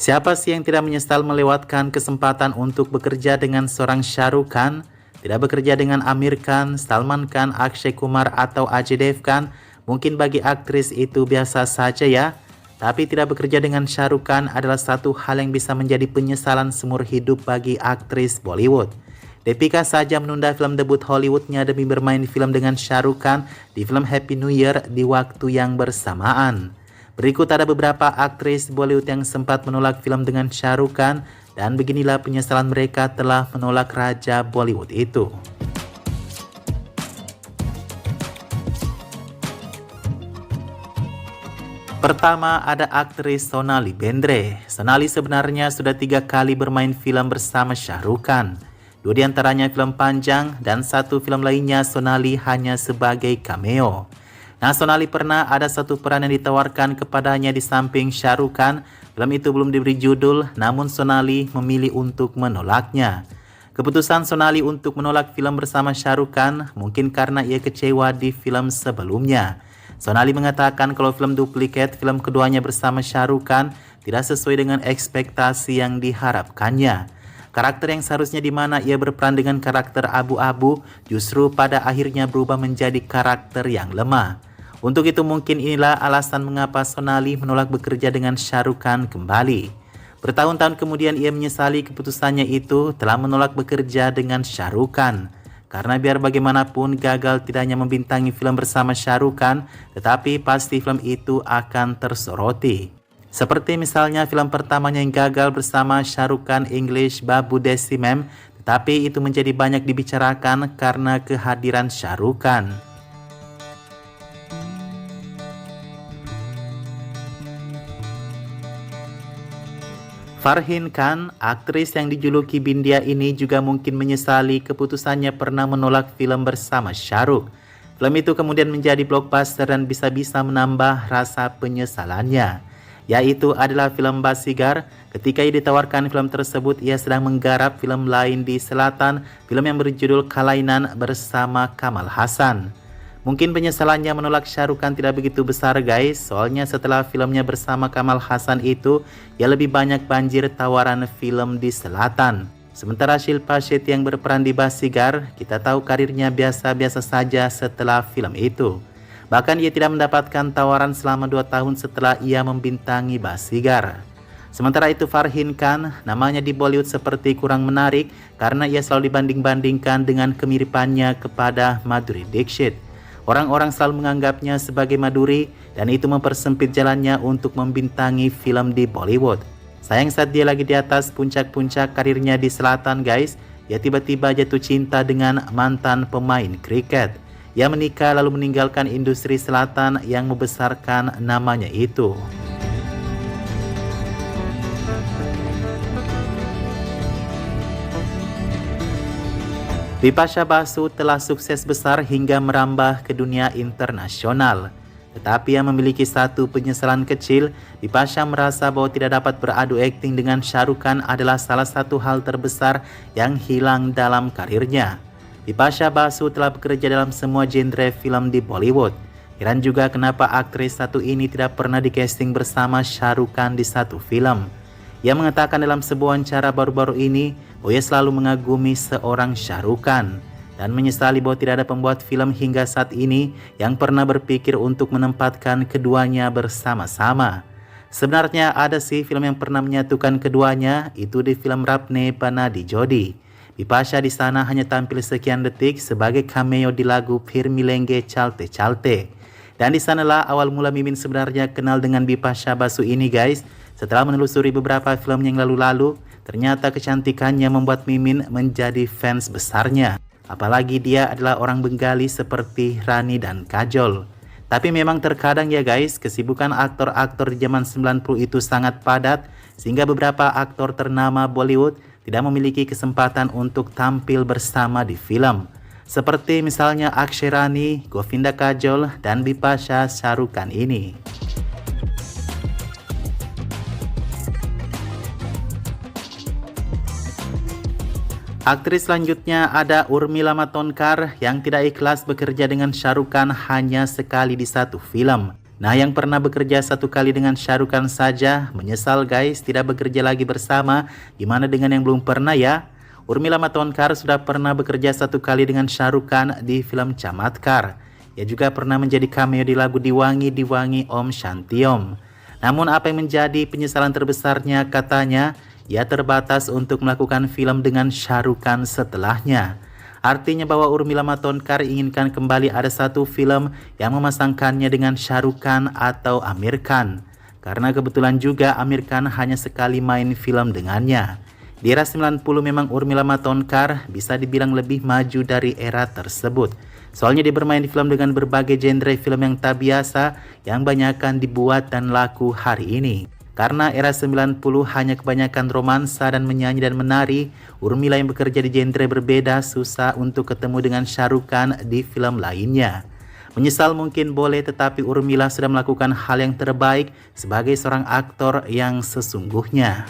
Siapa sih yang tidak menyesal melewatkan kesempatan untuk bekerja dengan seorang Shah Rukh Khan, tidak bekerja dengan Amir Khan, Salman Khan, Akshay Kumar, atau Ajay Devgan? Mungkin bagi aktris itu biasa saja ya, tapi tidak bekerja dengan Shah Rukh Khan adalah satu hal yang bisa menjadi penyesalan seumur hidup bagi aktris Bollywood. Deepika saja menunda film debut Hollywoodnya demi bermain film dengan Shah Rukh Khan di film Happy New Year di waktu yang bersamaan. Berikut ada beberapa aktris Bollywood yang sempat menolak film dengan Shah Rukh Khan, dan beginilah penyesalan mereka telah menolak raja Bollywood itu. Pertama ada aktris Sonali Bendre. Sonali sebenarnya sudah 3 kali bermain film bersama Shah Rukh Khan. 2 diantaranya film panjang dan 1 film lainnya Sonali hanya sebagai cameo. Nah, Sonali pernah ada 1 peran yang ditawarkan kepadanya di samping Shah Rukh Khan. Film itu belum diberi judul, namun Sonali memilih untuk menolaknya. Keputusan Sonali untuk menolak film bersama Shah Rukh Khan mungkin karena ia kecewa di film sebelumnya. Sonali mengatakan kalau film duplikat film keduanya bersama Shah Rukh Khan tidak sesuai dengan ekspektasi yang diharapkannya. Karakter yang seharusnya di mana ia berperan dengan karakter abu-abu justru pada akhirnya berubah menjadi karakter yang lemah. Untuk itu mungkin inilah alasan mengapa Sonali menolak bekerja dengan Shah Rukh Khan kembali. Bertahun-tahun kemudian ia menyesali keputusannya itu telah menolak bekerja dengan Shah Rukh Khan. Karena biar bagaimanapun gagal tidak hanya membintangi film bersama Shah Rukh Khan, tetapi pasti film itu akan tersoroti. Seperti misalnya film pertamanya yang gagal bersama Shah Rukh Khan English Babu Desimem, tetapi itu menjadi banyak dibicarakan karena kehadiran Shah Rukh Khan. Farhin Khan, aktris yang dijuluki Bindia ini juga mungkin menyesali keputusannya pernah menolak film bersama Shah Rukh. Film itu kemudian menjadi blockbuster dan bisa-bisa menambah rasa penyesalannya. Yaitu adalah film Basigar. Ketika ia ditawarkan film tersebut, ia sedang menggarap film lain di selatan, film yang berjudul Kalainan bersama Kamal Haasan. Mungkin penyesalannya menolak Shah Rukh Khan tidak begitu besar guys, soalnya setelah filmnya bersama Kamal Haasan itu, ia lebih banyak banjir tawaran film di selatan. Sementara Shilpa Shetty yang berperan di Basigar, kita tahu karirnya biasa-biasa saja setelah film itu. Bahkan ia tidak mendapatkan tawaran selama 2 tahun setelah ia membintangi Basigar. Sementara itu Farhin Khan, namanya di Bollywood seperti kurang menarik karena ia selalu dibanding-bandingkan dengan kemiripannya kepada Madhuri Dixit. Orang-orang selalu menganggapnya sebagai Madhuri dan itu mempersempit jalannya untuk membintangi film di Bollywood. Sayang saat dia lagi di atas puncak-puncak karirnya di selatan guys, ia tiba-tiba jatuh cinta dengan mantan pemain kriket. Ia menikah lalu meninggalkan industri selatan yang membesarkan namanya itu. Bipasha Basu telah sukses besar hingga merambah ke dunia internasional. Tetapi yang memiliki satu penyesalan kecil, Bipasha merasa bahwa tidak dapat beradu akting dengan Shah Rukh Khan adalah salah satu hal terbesar yang hilang dalam karirnya. Bipasha Basu telah bekerja dalam semua genre film di Bollywood. Heran juga kenapa aktris satu ini tidak pernah di-casting bersama Shah Rukh Khan di satu film. Ia mengatakan dalam sebuah wawancara baru-baru ini bahwa ia selalu mengagumi seorang Shah Rukh Khan dan menyesali bahwa tidak ada pembuat film hingga saat ini yang pernah berpikir untuk menempatkan keduanya bersama-sama. Sebenarnya ada sih film yang pernah menyatukan keduanya, itu di film Rapne Banadi Jodi. Bipasha di sana hanya tampil sekian detik sebagai cameo di lagu Phir Milenge Chalte Chalte. Dan di sanalah awal mula Mimin sebenarnya kenal dengan Bipasha Basu ini guys. Setelah menelusuri beberapa film yang lalu-lalu, ternyata kecantikannya membuat Mimin menjadi fans besarnya. Apalagi dia adalah orang Bengali seperti Rani dan Kajol. Tapi memang terkadang ya guys, kesibukan aktor-aktor di zaman 90 itu sangat padat, sehingga beberapa aktor ternama Bollywood tidak memiliki kesempatan untuk tampil bersama di film. Seperti misalnya Akshay Rani, Govinda Kajol, dan Bipasha Shah Rukh Khan ini. Aktris selanjutnya ada Urmila Matondkar yang tidak ikhlas bekerja dengan Shah Rukh Khan hanya sekali di satu film. Nah, yang pernah bekerja satu kali dengan Shah Rukh Khan saja menyesal guys tidak bekerja lagi bersama. Gimana dengan yang belum pernah ya? Urmila Matondkar sudah pernah bekerja satu kali dengan Shah Rukh Khan di film Chamatkar. Ia juga pernah menjadi cameo di lagu Diwangi Diwangi Om Shanti Om. Namun apa yang menjadi penyesalan terbesarnya, katanya ia terbatas untuk melakukan film dengan Shah Rukh Khan setelahnya. Artinya bahwa Urmila Matondkar inginkan kembali ada satu film yang memasangkannya dengan Shah Rukh Khan atau Aamir Khan. Karena kebetulan juga Aamir Khan hanya sekali main film dengannya. Di era 90 memang Urmila Matondkar bisa dibilang lebih maju dari era tersebut. Soalnya dia bermain di film dengan berbagai genre film yang tak biasa yang banyakkan dibuat dan laku hari ini. Karena era 90 hanya kebanyakan romansa dan menyanyi dan menari, Urmila yang bekerja di genre berbeda susah untuk ketemu dengan Shah Rukh Khan di film lainnya. Menyesal mungkin boleh, tetapi Urmila sudah melakukan hal yang terbaik sebagai seorang aktor yang sesungguhnya.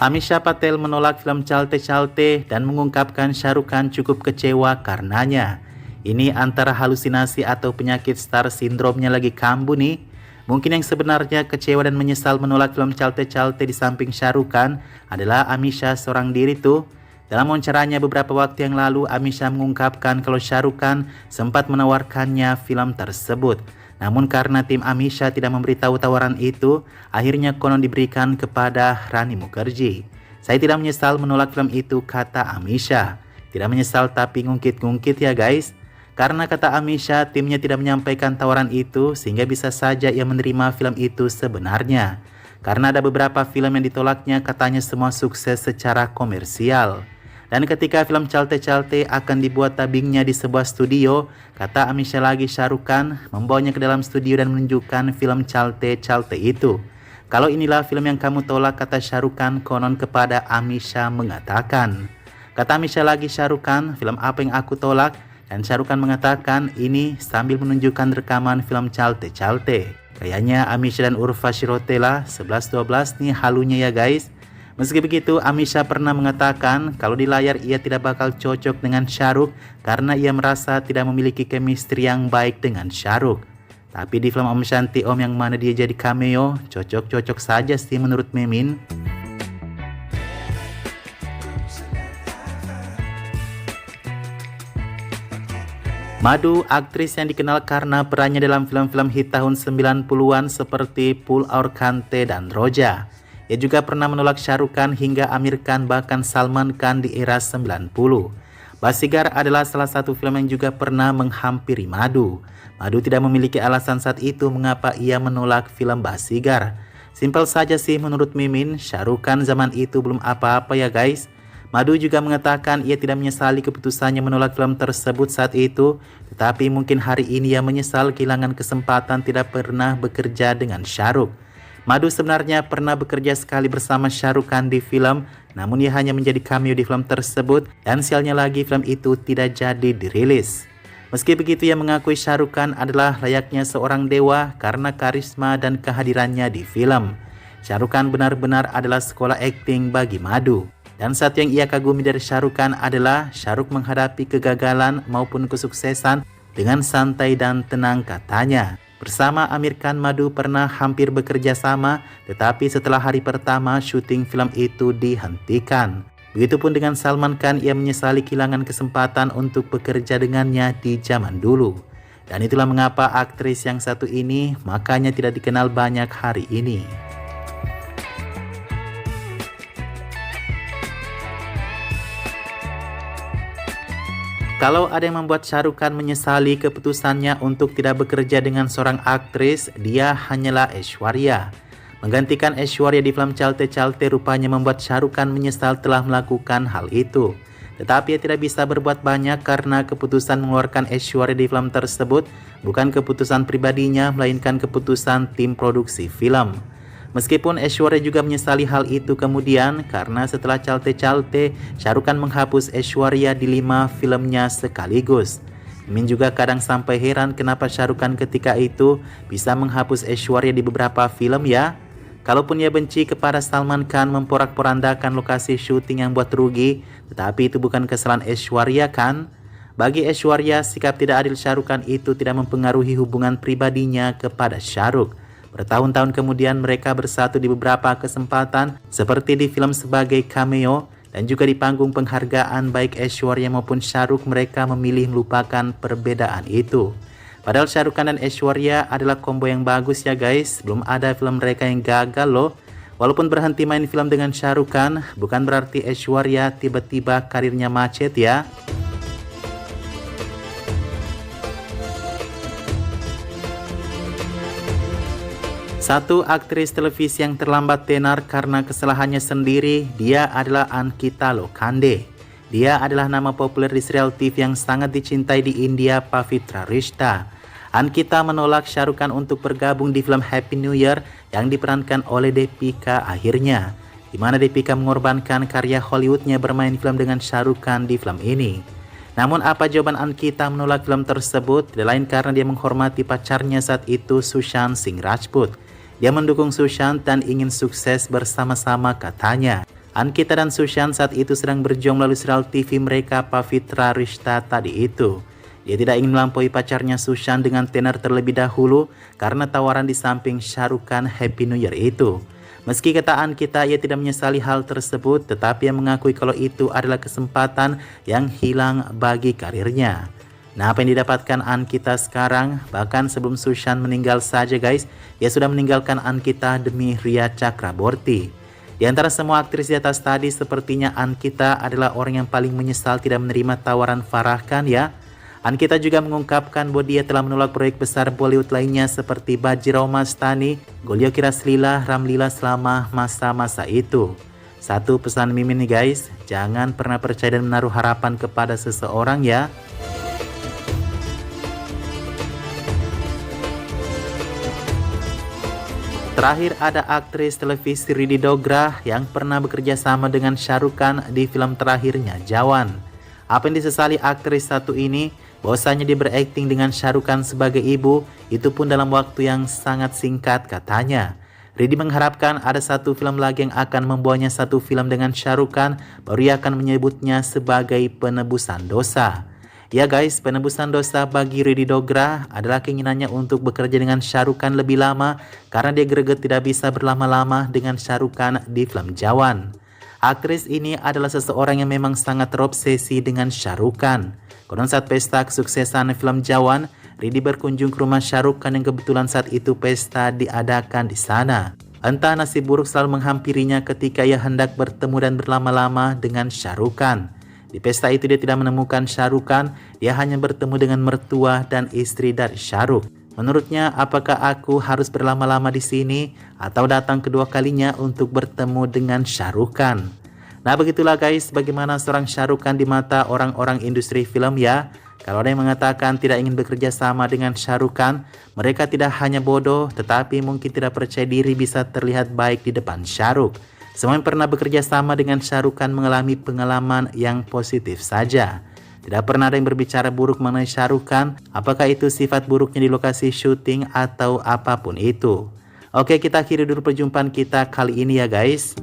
Amisha Patel menolak film Chalte Chalte dan mengungkapkan Shah Rukh Khan cukup kecewa karenanya. Ini antara halusinasi atau penyakit star sindromnya lagi kambuh nih. Mungkin yang sebenarnya kecewa dan menyesal menolak film Chalte Chalte di samping Shah Rukh Khan adalah Amisha seorang diri tuh. Dalam wawancaranya beberapa waktu yang lalu, Amisha mengungkapkan kalau Shah Rukh Khan sempat menawarkannya film tersebut. Namun karena tim Amisha tidak memberitahu tawaran itu, akhirnya konon diberikan kepada Rani Mukherjee. Saya tidak menyesal menolak film itu, kata Amisha. Tidak menyesal tapi ngungkit-ngungkit ya guys. Karena kata Amisha, timnya tidak menyampaikan tawaran itu sehingga bisa saja ia menerima film itu sebenarnya. Karena ada beberapa film yang ditolaknya, katanya semua sukses secara komersial. Dan ketika film Chalte Chalte akan dibuat dubbingnya di sebuah studio, kata Amisha lagi Shah Rukh Khan membawanya ke dalam studio dan menunjukkan film Chalte Chalte itu. Kalau inilah film yang kamu tolak, kata Shah Rukh Khan konon kepada Amisha mengatakan. Kata Amisha lagi Shah Rukh Khan, film apa yang aku tolak? Dan Shah Rukh Khan mengatakan ini sambil menunjukkan rekaman film Chalte Chalte. Kayaknya Amisha dan Urva Shirotela 11-12 nih halunya ya guys. Meski begitu, Amisha pernah mengatakan kalau di layar ia tidak bakal cocok dengan Shah Rukh karena ia merasa tidak memiliki chemistry yang baik dengan Shah Rukh. Tapi di film Om Shanti Om yang mana dia jadi cameo, cocok-cocok saja sih menurut Mimin. Madu, aktris yang dikenal karena perannya dalam film-film hit tahun 90-an seperti Pull Our Kante dan Roja. Ia juga pernah menolak Shah Rukh Khan hingga Aamir Khan bahkan Salman Khan di era 90. Basigar adalah salah satu film yang juga pernah menghampiri Madu. Madu tidak memiliki alasan saat itu mengapa ia menolak film Basigar. Simpel saja sih menurut Mimin, Shah Rukh Khan zaman itu belum apa-apa ya guys. Madu juga mengatakan ia tidak menyesali keputusannya menolak film tersebut saat itu, tetapi mungkin hari ini ia menyesal kehilangan kesempatan tidak pernah bekerja dengan Shah Rukh. Madu sebenarnya pernah bekerja sekali bersama Shah Rukh Khan di film, namun ia hanya menjadi cameo di film tersebut dan sialnya lagi film itu tidak jadi dirilis. Meski begitu, ia mengakui Shah Rukh Khan adalah layaknya seorang dewa karena karisma dan kehadirannya di film. Shah Rukh Khan benar-benar adalah sekolah akting bagi Madu. Dan satu yang ia kagumi dari Shah Rukh Khan adalah Shah Rukh menghadapi kegagalan maupun kesuksesan dengan santai dan tenang, katanya. Bersama Aamir Khan, Madu pernah hampir bekerja sama, tetapi setelah hari pertama syuting film itu dihentikan. Begitupun dengan Salman Khan, ia menyesali kehilangan kesempatan untuk bekerja dengannya di zaman dulu. Dan itulah mengapa aktris yang satu ini makanya tidak dikenal banyak hari ini. Kalau ada yang membuat Shah Rukh Khan menyesali keputusannya untuk tidak bekerja dengan seorang aktris, dia hanyalah Aishwarya. Menggantikan Aishwarya di film Chalte Chalte rupanya membuat Shah Rukh Khan menyesal telah melakukan hal itu. Tetapi ia tidak bisa berbuat banyak karena keputusan mengeluarkan Aishwarya di film tersebut bukan keputusan pribadinya, melainkan keputusan tim produksi film. Meskipun Aishwarya juga menyesali hal itu kemudian karena setelah Chalte Chalte, Shah Rukh Khan menghapus Aishwarya di 5 filmnya sekaligus. Mimin juga kadang sampai heran kenapa Shah Rukh Khan ketika itu bisa menghapus Aishwarya di beberapa film ya. Kalaupun ia benci kepada Salman Khan memporak-porandakan lokasi syuting yang buat rugi, tetapi itu bukan kesalahan Aishwarya kan? Bagi Aishwarya, sikap tidak adil Shah Rukh Khan itu tidak mempengaruhi hubungan pribadinya kepada Shah Rukh. Bertahun-tahun kemudian mereka bersatu di beberapa kesempatan seperti di film sebagai cameo dan juga di panggung penghargaan. Baik Aishwarya maupun Shah Rukh mereka memilih melupakan perbedaan itu. Padahal Shah Rukh Khan dan Aishwarya adalah combo yang bagus ya guys. Belum ada film mereka yang gagal loh. Walaupun berhenti main film dengan Shah Rukh Khan, bukan berarti Aishwarya tiba-tiba karirnya macet ya. Satu aktris televisi yang terlambat tenar karena kesalahannya sendiri, dia adalah Ankita Lokhande. Dia adalah nama populer di serial TV yang sangat dicintai di India, Pavitra Rishta. Ankita menolak Shah Rukh Khan untuk bergabung di film Happy New Year yang diperankan oleh Deepika akhirnya, di mana Deepika mengorbankan karya Hollywoodnya bermain film dengan Shah Rukh Khan di film ini. Namun apa jawaban Ankita menolak film tersebut? Tidak lain karena dia menghormati pacarnya saat itu, Sushant Singh Rajput. Dia mendukung Sushant dan ingin sukses bersama-sama katanya. Ankita dan Sushant saat itu sedang berjuang melalui serial TV mereka Pavitra Rishta tadi itu. Dia tidak ingin melampaui pacarnya Sushant dengan tenar terlebih dahulu karena tawaran di samping Shah Rukh Khan Happy New Year itu. Meski kata Ankita ia tidak menyesali hal tersebut, tetapi ia mengakui kalau itu adalah kesempatan yang hilang bagi karirnya. Nah, apa yang didapatkan Ankita sekarang? Bahkan sebelum Sushant meninggal saja guys, ia sudah meninggalkan Ankita demi Ria Chakraborty. Di antara semua aktris di atas tadi, sepertinya Ankita adalah orang yang paling menyesal tidak menerima tawaran Farah Khan ya. Ankita juga mengungkapkan bahwa dia telah menolak proyek besar Bollywood lainnya seperti Bajirao Mastani, Golyoki Raslila, Ramlila selama masa-masa itu. Satu pesan Mimin nih guys, jangan pernah percaya dan menaruh harapan kepada seseorang ya. Terakhir ada aktris televisi Riddhi Dogra yang pernah bekerja sama dengan Shah Rukh Khan di film terakhirnya Jawan. Apa yang disesali aktris satu ini? Bahwasanya dia berakting dengan Shah Rukh Khan sebagai ibu, itu pun dalam waktu yang sangat singkat katanya. Riddhi mengharapkan ada satu film lagi yang akan membawanya satu film dengan Shah Rukh Khan, baru ia akan menyebutnya sebagai penebusan dosa. Ya guys, penebusan dosa bagi Riddhi Dogra adalah keinginannya untuk bekerja dengan Shah Rukh Khan lebih lama karena dia greget tidak bisa berlama-lama dengan Shah Rukh Khan di film Jawan. Aktris ini adalah seseorang yang memang sangat terobsesi dengan Shah Rukh Khan. Konon saat pesta kesuksesan film Jawan, Riddhi berkunjung ke rumah Shah Rukh Khan yang kebetulan saat itu pesta diadakan di sana. Entah nasib buruk selalu menghampirinya ketika ia hendak bertemu dan berlama-lama dengan Shah Rukh Khan. Di pesta itu dia tidak menemukan Shah Rukh Khan, dia hanya bertemu dengan mertua dan istri dari Shah Rukh. Menurutnya, apakah aku harus berlama-lama di sini atau datang kedua kalinya untuk bertemu dengan Shah Rukh Khan? Nah, begitulah guys, bagaimana seorang Shah Rukh Khan di mata orang-orang industri film ya. Kalau ada yang mengatakan tidak ingin bekerja sama dengan Shah Rukh Khan, mereka tidak hanya bodoh, tetapi mungkin tidak percaya diri bisa terlihat baik di depan Shah Rukh. Semua yang pernah bekerja sama dengan Shah Rukh Khan mengalami pengalaman yang positif saja. Tidak pernah ada yang berbicara buruk mengenai Shah Rukh Khan, apakah itu sifat buruknya di lokasi syuting atau apapun itu. Oke, kita akhiri dulu perjumpaan kita kali ini ya guys.